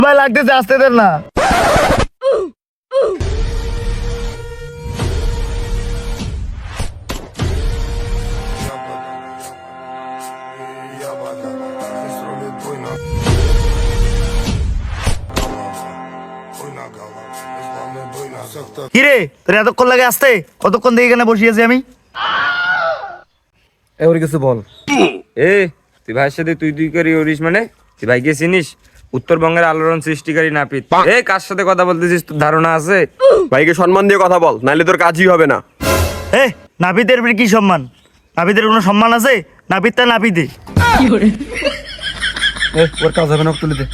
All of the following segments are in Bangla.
ভাই লাগতেছে, আসতে দেন না। কিরে তোর এতক্ষণ লাগে আসতে? কতক্ষণ দিয়ে এখানে বসিয়েছি আমি। ওর কিছু বল। তুই ভাইয়ের সাথে তুই তুই করি ওরিস মানে? তুই ভাইকে চিনিস? উত্তরবঙ্গের আলোড়ন সৃষ্টিকারী নাপিত। কার সাথে কথা বলতেছিস তোর ধারণা আছে? ভাইকে সম্মান দিয়ে কথা বল, নাইলে তোর কাজই হবে না। নাপিতের কি সম্মান? নাপিতের কোনো সম্মান আছে? নাপিতটা নাপিতে। ওর কাজ হবে না, তুলে দে।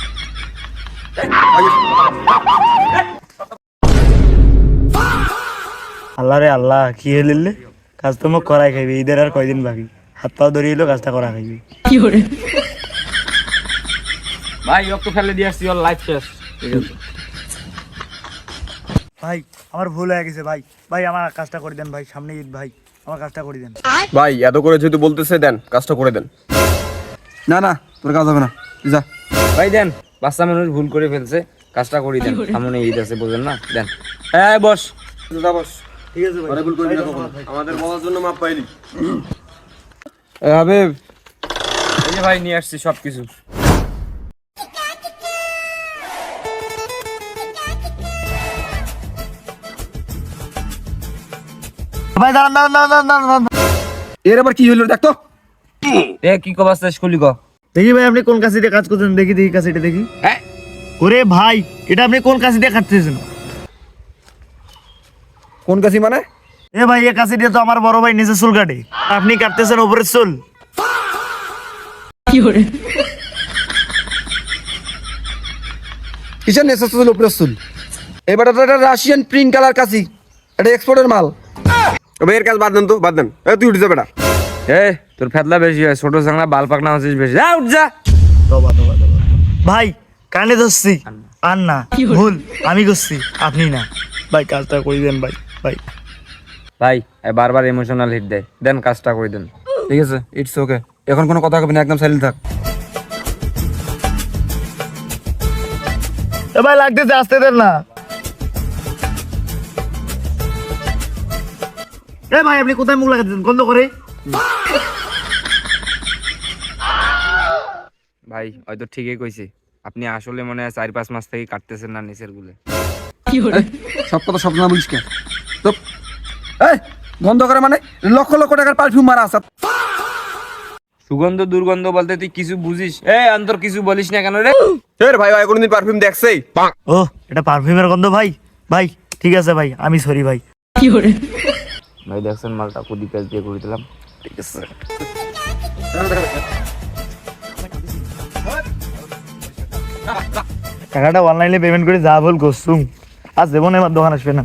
আল্লাহ রে আল্লাহ, কি হলিলে কাজ তো মোক করাই খাইবি। ঈদের আর কয়দিন বাকি, হাত পাও ধরিয়ে এলো, কাজটা করা খাইবি। ভাই ওকে ফেলে দিয়ে আসছি, ওর লাইফ শেষ। ঠিক আছে ভাই আমার ভুল হয়ে গেছে ভাই। ভাই আমার কাজটা করে দেন ভাই, সামনে ঈদ ভাই, আমার কাজটা করে দেন। ভাই এত করে যেহেতু বলতেছে, দেন কাজটা করে দেন। না না, তোর কাজ হবে না, যা। ভাই দেন, বাচ্চা মানুষ ভুল করে ফেলছে, কাজটা করি দেন। সামনে ঈদ আছে, বোঝেন না? দেন। হ্যাঁ বস। যা বস। ঠিক আছে ভাই, ভুল করবি না কখনো। আমাদের বলার জন্য মাপ পাইলি। হাবিব, এই যে ভাই নিয়ে আসছি সবকিছু। ভাই দাঁড়ান দাঁড়ান দাঁড়ান দাঁড়ান দাঁড়ান। এর আবার কি হইলো দেখতো? কি কবার শেষ করলি ক? দেখি ভাই আপনি কোন কাশিতে কাজ করছেন, দেখি দেখি কাশিটা দেখি। ওরে ভাই, এটা আপনি কোন কাশিতে কাটতেছেন? কোন কাছি মানে? ভাই এ কাশিটা তো আমার বড় ভাই নিচে চুল কাটে, আপনি কাটতেছেন উপরের চুল। কিসের নেশা চুল উপরে চুল? এবার এটা রাশিয়ান প্রিন্ট কালার কাছি, এটা এক্সপোর্টের মাল। ভাই এর কাজ বাদ দেন তো, বাদ দেন। তুই উঠে যা বেটা। তোর ফেতলা বেশি হয়, ছোট চাংলা বাল পাকনা হচ্ছিস বেশি। যা উঠ যা। তবা তবা তবা। ভাই কানে ধরছি, আর না ভুল আমি করছি, আপনি না। ভাই কাজটা করে দেন ভাই। ভাই ভাই বারবার ইমোশনাল হিট দেয়, দেন কাজটা করে দেন। ঠিক আছে, ইটস ওকে। এখন কোনো কথা হবে না, একদম সাইলেন্ট থাক। ভাই লাগতেছে, আসতে দেন না। ভাই আপনি কোথায় মুখ লাগাচ্ছেন? গন্ধ করে। ভাই হয়তো ঠিকই কইছে, আপনি আসলে মনে হয় 4-5 মাস থেকে কাটতেছেন না নিচের গুলে। সব কথা সব না বলিস কে? তো গন্ধ করে মানে? লক্ষ লক্ষ টাকার পারফিউম মারা আছে। সুগন্ধ দুর্গন্ধ বলতে তুই কিছু বুঝিস? অন্তর কিছু বলিস না কেন রে? ভাই ভাই কোনদিন পারফিউম দেখছে? ও এটা পারফিউমের গন্ধ ভাই। ভাই ঠিক আছে ভাই, আমি সরি ভাই। ভাই দেখছেন মালটা কুদি পেঁচ দিয়ে করে দিলাম। ঠিক আছে টাকাটা অনলাইনে পেমেন্ট করে যা ভুল করছুম, আজ জীবনে আমার দোকান আসবে না।